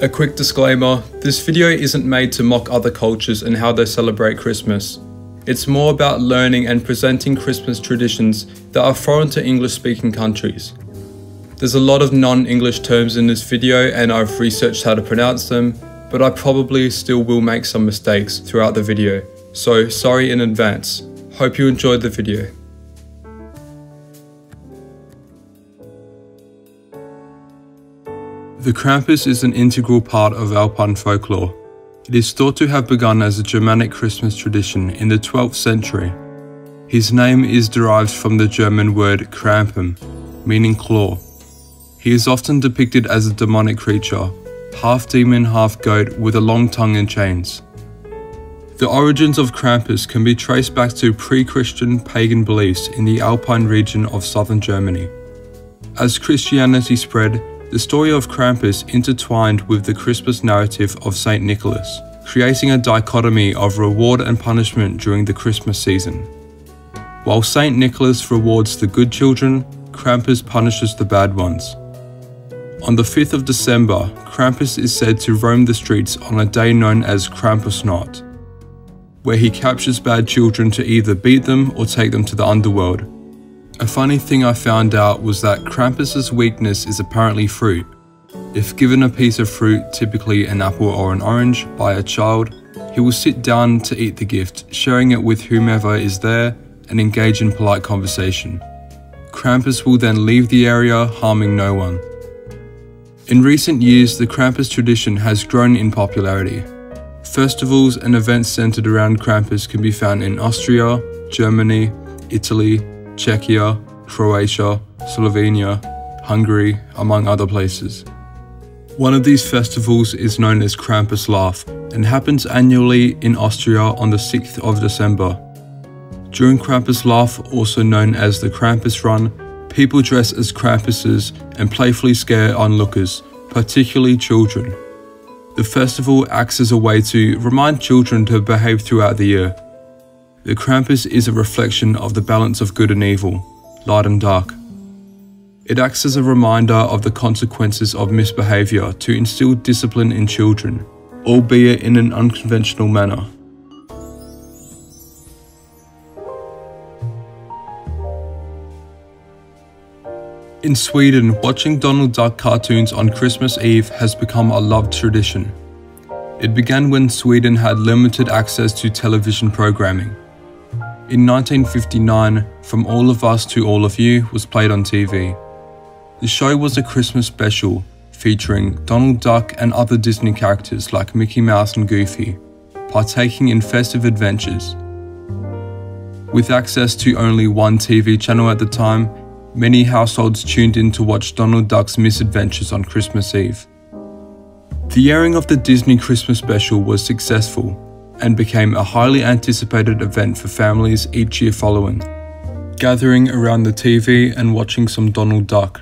A quick disclaimer, this video isn't made to mock other cultures and how they celebrate Christmas. It's more about learning and presenting Christmas traditions that are foreign to English-speaking countries. There's a lot of non-English terms in this video and I've researched how to pronounce them, but I probably still will make some mistakes throughout the video, so sorry in advance. Hope you enjoyed the video. The Krampus is an integral part of Alpine folklore. It is thought to have begun as a Germanic Christmas tradition in the 12th century. His name is derived from the German word Krampen, meaning claw. He is often depicted as a demonic creature, half demon, half goat, with a long tongue and chains. The origins of Krampus can be traced back to pre-Christian pagan beliefs in the Alpine region of southern Germany. As Christianity spread, the story of Krampus intertwined with the Christmas narrative of Saint Nicholas, creating a dichotomy of reward and punishment during the Christmas season. While Saint Nicholas rewards the good children, Krampus punishes the bad ones. On the 5th of December, Krampus is said to roam the streets on a day known as Krampusnacht, where he captures bad children to either beat them or take them to the underworld. A funny thing I found out was that Krampus's weakness is apparently fruit. If given a piece of fruit, typically an apple or an orange, by a child, he will sit down to eat the gift, sharing it with whomever is there and engage in polite conversation. Krampus will then leave the area, harming no one. In recent years, the Krampus tradition has grown in popularity. Festivals and events centered around Krampus can be found in Austria, Germany, Italy, Czechia, Croatia, Slovenia, Hungary, among other places. One of these festivals is known as Krampuslauf and happens annually in Austria on the 6th of December. During Krampuslauf, also known as the Krampus Run, people dress as Krampuses and playfully scare onlookers, particularly children. The festival acts as a way to remind children to behave throughout the year. The Krampus is a reflection of the balance of good and evil, light and dark. It acts as a reminder of the consequences of misbehavior to instill discipline in children, albeit in an unconventional manner. In Sweden, watching Donald Duck cartoons on Christmas Eve has become a loved tradition. It began when Sweden had limited access to television programming. In 1959, From All of Us to All of You was played on TV. The show was a Christmas special featuring Donald Duck and other Disney characters like Mickey Mouse and Goofy, partaking in festive adventures. With access to only one TV channel at the time, many households tuned in to watch Donald Duck's misadventures on Christmas Eve. The airing of the Disney Christmas special was successful and became a highly anticipated event for families each year following, gathering around the TV and watching some Donald Duck.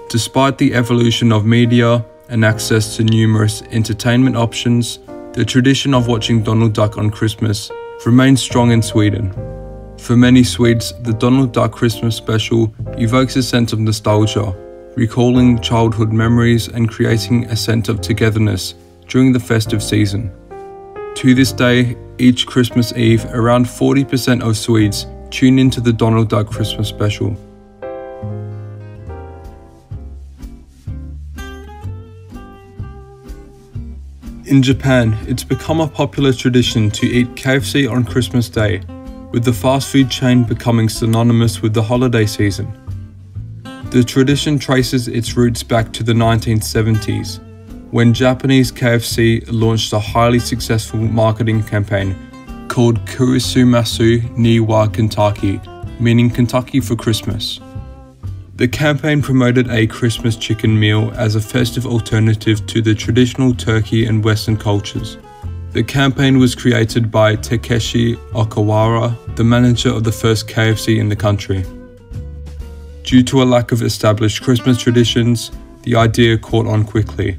Despite the evolution of media and access to numerous entertainment options, the tradition of watching Donald Duck on Christmas remains strong in Sweden. For many Swedes, the Donald Duck Christmas special evokes a sense of nostalgia, recalling childhood memories and creating a sense of togetherness during the festive season. To this day, each Christmas Eve, around 40% of Swedes tune into the Donald Duck Christmas special. In Japan, it's become a popular tradition to eat KFC on Christmas Day, with the fast food chain becoming synonymous with the holiday season. The tradition traces its roots back to the 1970s, when Japanese KFC launched a highly successful marketing campaign called Kurisumasu ni wa Kentucky, meaning Kentucky for Christmas. The campaign promoted a Christmas chicken meal as a festive alternative to the traditional turkey and Western cultures. The campaign was created by Takeshi Okawara, the manager of the first KFC in the country. Due to a lack of established Christmas traditions, the idea caught on quickly.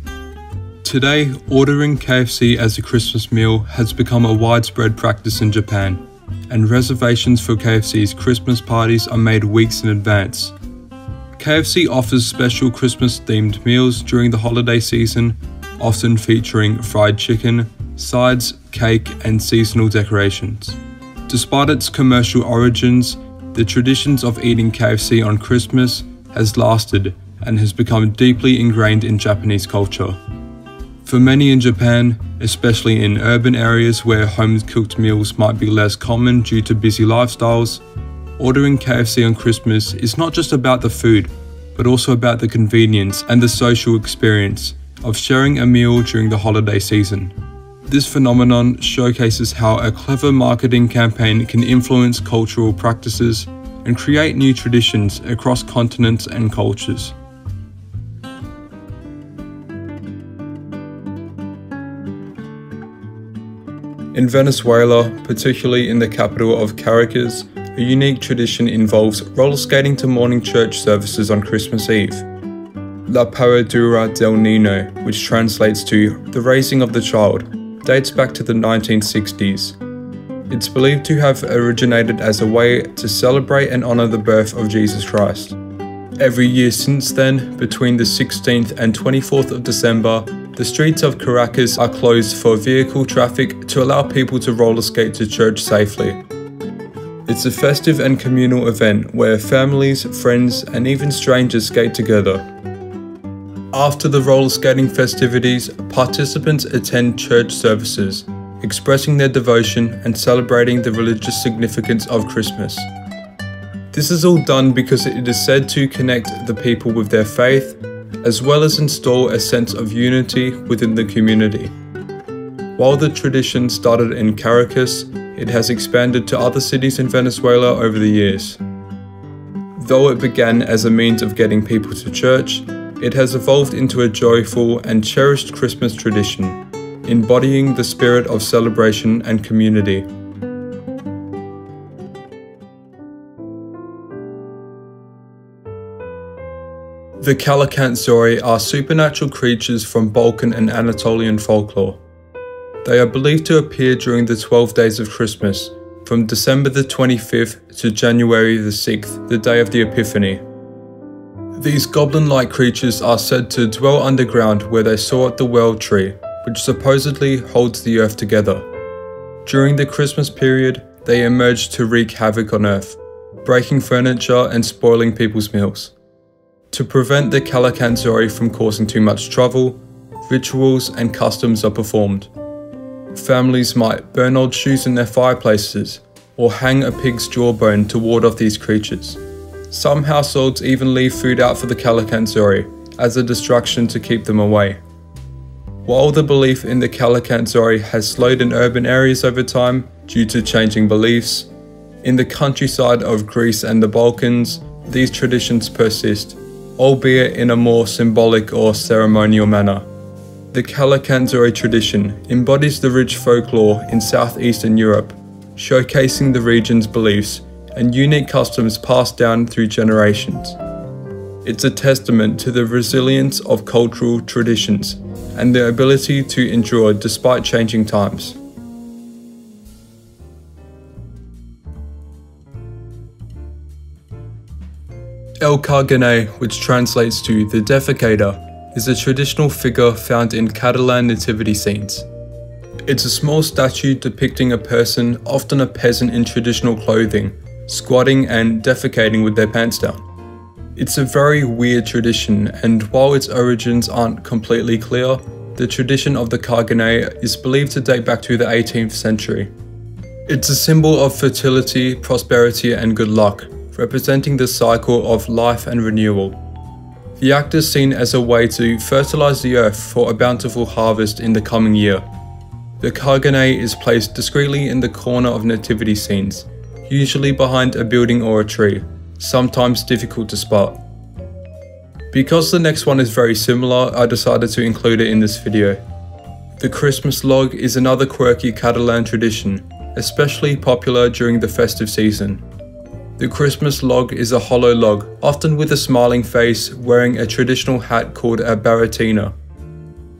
Today, ordering KFC as a Christmas meal has become a widespread practice in Japan, and reservations for KFC's Christmas parties are made weeks in advance. KFC offers special Christmas-themed meals during the holiday season, often featuring fried chicken, sides, cake, and seasonal decorations. Despite its commercial origins, the traditions of eating KFC on Christmas has lasted and has become deeply ingrained in Japanese culture. For many in Japan, especially in urban areas where home-cooked meals might be less common due to busy lifestyles, ordering KFC on Christmas is not just about the food, but also about the convenience and the social experience of sharing a meal during the holiday season. This phenomenon showcases how a clever marketing campaign can influence cultural practices and create new traditions across continents and cultures. In Venezuela, particularly in the capital of Caracas, a unique tradition involves roller skating to morning church services on Christmas Eve. La Paradura del Niño, which translates to the raising of the child, dates back to the 1960s. It's believed to have originated as a way to celebrate and honor the birth of Jesus Christ. Every year since then, between the 16th and 24th of December, the streets of Caracas are closed for vehicle traffic to allow people to roller skate to church safely. It's a festive and communal event where families, friends, and even strangers skate together. After the roller skating festivities, participants attend church services, expressing their devotion and celebrating the religious significance of Christmas. This is all done because it is said to connect the people with their faith, as well as install a sense of unity within the community. While the tradition started in Caracas, it has expanded to other cities in Venezuela over the years. Though it began as a means of getting people to church, it has evolved into a joyful and cherished Christmas tradition, embodying the spirit of celebration and community. The Kalakantzori are supernatural creatures from Balkan and Anatolian folklore. They are believed to appear during the 12 days of Christmas, from December the 25th to January the 6th, the day of the Epiphany. These goblin-like creatures are said to dwell underground where they soar at the World Tree, which supposedly holds the earth together. During the Christmas period, they emerge to wreak havoc on Earth, breaking furniture and spoiling people's meals. To prevent the Kalakantzori from causing too much trouble, rituals and customs are performed. Families might burn old shoes in their fireplaces, or hang a pig's jawbone to ward off these creatures. Some households even leave food out for the Kalakantzori as a distraction to keep them away. While the belief in the Kalakantzori has slowed in urban areas over time due to changing beliefs, in the countryside of Greece and the Balkans, these traditions persist, albeit in a more symbolic or ceremonial manner. The Kalakantzori tradition embodies the rich folklore in southeastern Europe, showcasing the region's beliefs and unique customs passed down through generations. It's a testament to the resilience of cultural traditions and their ability to endure despite changing times. El Carganer, which translates to the defecator, is a traditional figure found in Catalan nativity scenes. It's a small statue depicting a person, often a peasant in traditional clothing, squatting and defecating with their pants down. It's a very weird tradition, and while its origins aren't completely clear, the tradition of the Carganer is believed to date back to the 18th century. It's a symbol of fertility, prosperity and good luck, representing the cycle of life and renewal. The act is seen as a way to fertilize the earth for a bountiful harvest in the coming year. The Carganer is placed discreetly in the corner of nativity scenes, usually behind a building or a tree, sometimes difficult to spot. Because the next one is very similar, I decided to include it in this video. The Christmas log is another quirky Catalan tradition, especially popular during the festive season. The Christmas log is a hollow log, often with a smiling face, wearing a traditional hat called a baratina.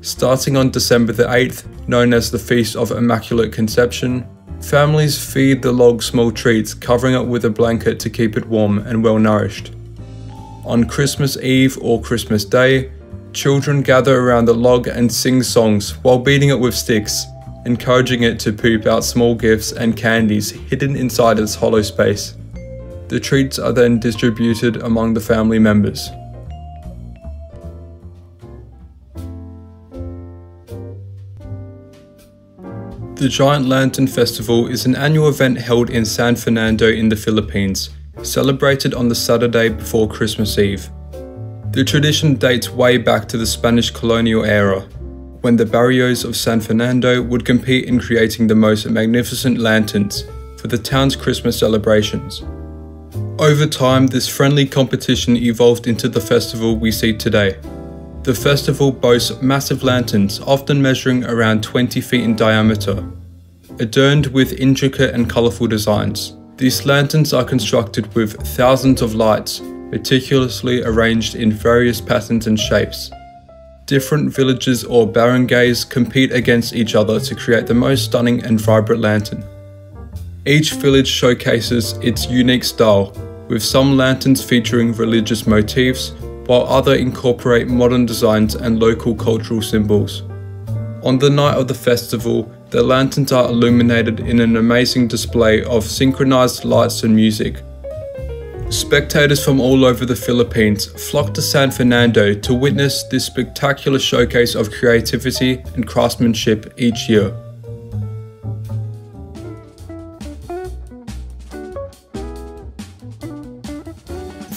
Starting on December the 8th, known as the Feast of Immaculate Conception, families feed the log small treats, covering it with a blanket to keep it warm and well nourished. On Christmas Eve or Christmas Day, Children gather around the log and sing songs while beating it with sticks, encouraging it to poop out small gifts and candies hidden inside its hollow space. The treats are then distributed among the family members. The Giant Lantern Festival is an annual event held in San Fernando in the Philippines, celebrated on the Saturday before Christmas Eve. The tradition dates way back to the Spanish colonial era, when the barrios of San Fernando would compete in creating the most magnificent lanterns for the town's Christmas celebrations. Over time, this friendly competition evolved into the festival we see today. The festival boasts massive lanterns, often measuring around 20 feet in diameter, adorned with intricate and colourful designs. These lanterns are constructed with thousands of lights, meticulously arranged in various patterns and shapes. Different villages or barangays compete against each other to create the most stunning and vibrant lantern. Each village showcases its unique style, with some lanterns featuring religious motifs, while others incorporate modern designs and local cultural symbols. On the night of the festival, the lanterns are illuminated in an amazing display of synchronized lights and music. Spectators from all over the Philippines flock to San Fernando to witness this spectacular showcase of creativity and craftsmanship each year.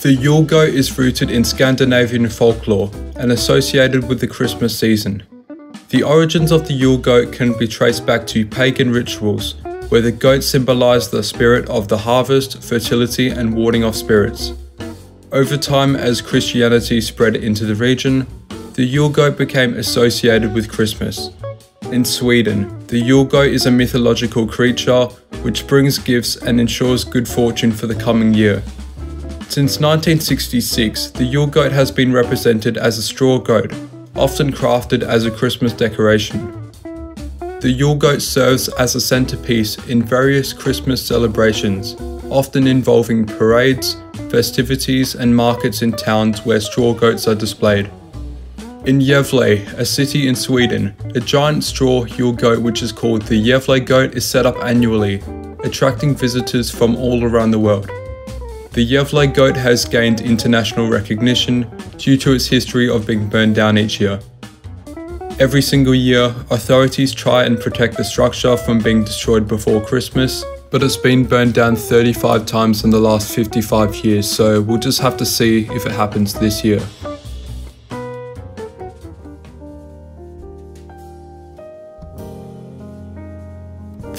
The Yule Goat is rooted in Scandinavian folklore and associated with the Christmas season. The origins of the Yule Goat can be traced back to pagan rituals, where the goat symbolized the spirit of the harvest, fertility, and warding off spirits. Over time, as Christianity spread into the region, the Yule Goat became associated with Christmas. In Sweden, the Yule Goat is a mythological creature which brings gifts and ensures good fortune for the coming year. Since 1966, the Yule Goat has been represented as a straw goat, often crafted as a Christmas decoration. The Yule Goat serves as a centerpiece in various Christmas celebrations, often involving parades, festivities, and markets in towns where straw goats are displayed. In Gävle, a city in Sweden, a giant straw Yule Goat which is called the Gävle Goat is set up annually, attracting visitors from all around the world. The Gävle Goat has gained international recognition due to its history of being burned down each year. Every single year, authorities try and protect the structure from being destroyed before Christmas, but it's been burned down 35 times in the last 55 years, so we'll just have to see if it happens this year.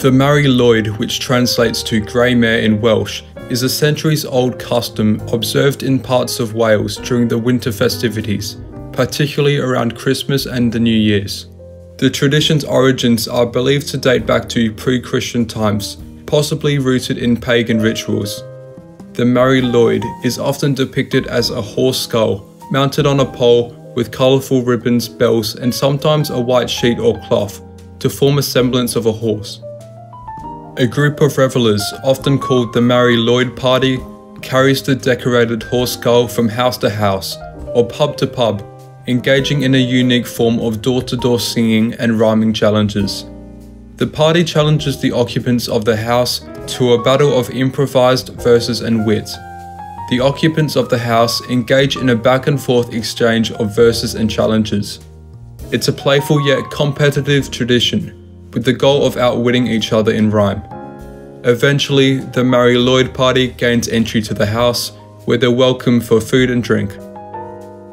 The Mari Lwyd, which translates to grey mare in Welsh, is a centuries-old custom observed in parts of Wales during the winter festivities, particularly around Christmas and the New Year's. The tradition's origins are believed to date back to pre-Christian times, possibly rooted in pagan rituals. The Mari Lwyd is often depicted as a horse skull, mounted on a pole with colourful ribbons, bells, and sometimes a white sheet or cloth, to form a semblance of a horse. A group of revelers, often called the Mari Lwyd Party, carries the decorated horse skull from house to house, or pub to pub, engaging in a unique form of door-to-door singing and rhyming challenges. The party challenges the occupants of the house to a battle of improvised verses and wit. The occupants of the house engage in a back-and-forth exchange of verses and challenges. It's a playful yet competitive tradition, with the goal of outwitting each other in rhyme. Eventually, the Mari Lwyd Party gains entry to the house, where they're welcome for food and drink.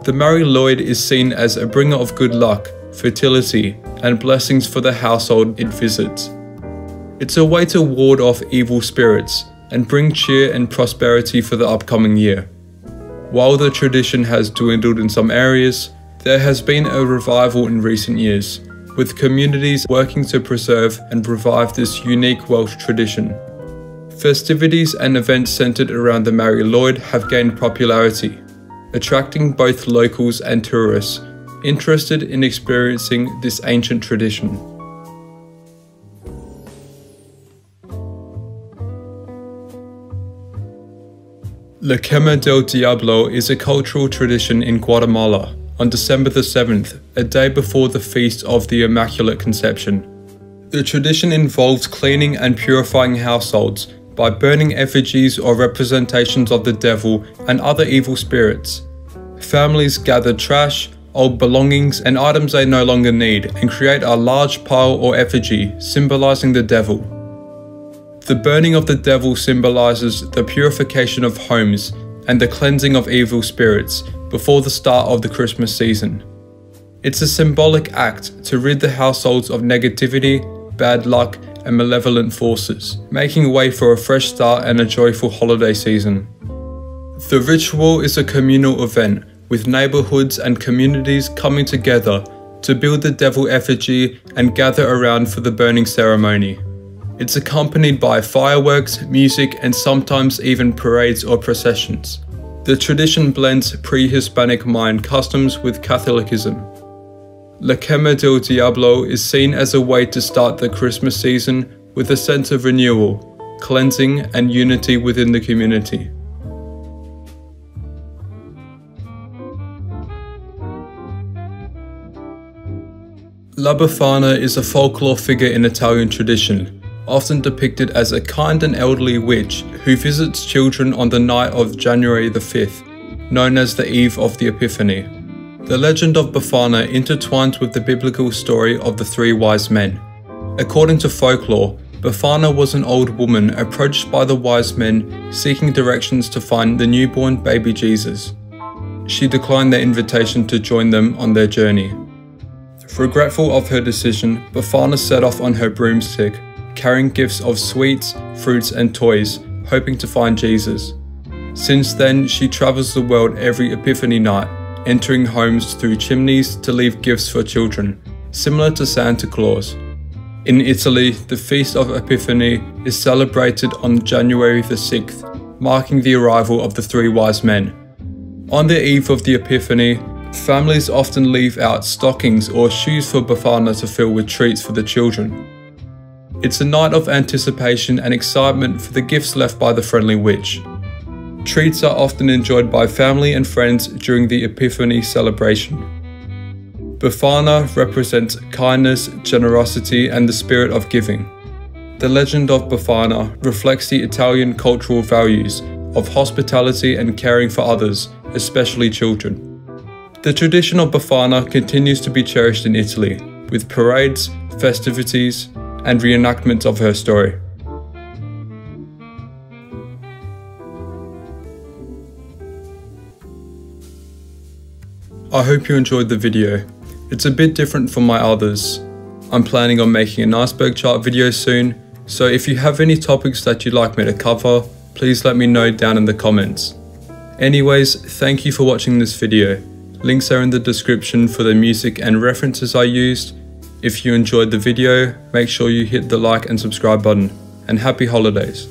The Mari Lwyd is seen as a bringer of good luck, fertility, and blessings for the household it visits. It's a way to ward off evil spirits and bring cheer and prosperity for the upcoming year. While the tradition has dwindled in some areas, there has been a revival in recent years, with communities working to preserve and revive this unique Welsh tradition. Festivities and events centered around the Mari Lwyd have gained popularity, attracting both locals and tourists interested in experiencing this ancient tradition. La Quema del Diablo is a cultural tradition in Guatemala, on December the 7th, a day before the Feast of the Immaculate Conception. The tradition involves cleaning and purifying households by burning effigies or representations of the devil and other evil spirits. Families gather trash, old belongings and items they no longer need and create a large pile or effigy symbolizing the devil. The burning of the devil symbolizes the purification of homes and the cleansing of evil spirits before the start of the Christmas season. It's a symbolic act to rid the households of negativity, bad luck and malevolent forces, making way for a fresh start and a joyful holiday season. The ritual is a communal event with neighborhoods and communities coming together to build the devil effigy and gather around for the burning ceremony. It's accompanied by fireworks, music, and sometimes even parades or processions. The tradition blends pre-Hispanic Mayan customs with Catholicism. La Quema del Diablo is seen as a way to start the Christmas season with a sense of renewal, cleansing, and unity within the community. La Befana is a folklore figure in Italian tradition, often depicted as a kind and elderly witch who visits children on the night of January the 5th, known as the Eve of the Epiphany. The legend of Befana intertwines with the biblical story of the three wise men. According to folklore, Befana was an old woman approached by the wise men seeking directions to find the newborn baby Jesus. She declined their invitation to join them on their journey. Regretful of her decision, Befana set off on her broomstick, carrying gifts of sweets, fruits and toys, hoping to find Jesus. Since then, she travels the world every Epiphany night, entering homes through chimneys to leave gifts for children, similar to Santa Claus. In Italy, the Feast of Epiphany is celebrated on January the 6th, marking the arrival of the three wise men. On the eve of the Epiphany, families often leave out stockings or shoes for Befana to fill with treats for the children. It's a night of anticipation and excitement for the gifts left by the friendly witch. Treats are often enjoyed by family and friends during the Epiphany celebration. Befana represents kindness, generosity, and the spirit of giving. The legend of Befana reflects the Italian cultural values of hospitality and caring for others, especially children. The tradition of Befana continues to be cherished in Italy, with parades, festivities, and reenactments of her story. I hope you enjoyed the video. It's a bit different from my others. I'm planning on making an iceberg chart video soon, so if you have any topics that you'd like me to cover, please let me know down in the comments. Anyways, thank you for watching this video. Links are in the description for the music and references I used. If you enjoyed the video, make sure you hit the like and subscribe button, and happy holidays.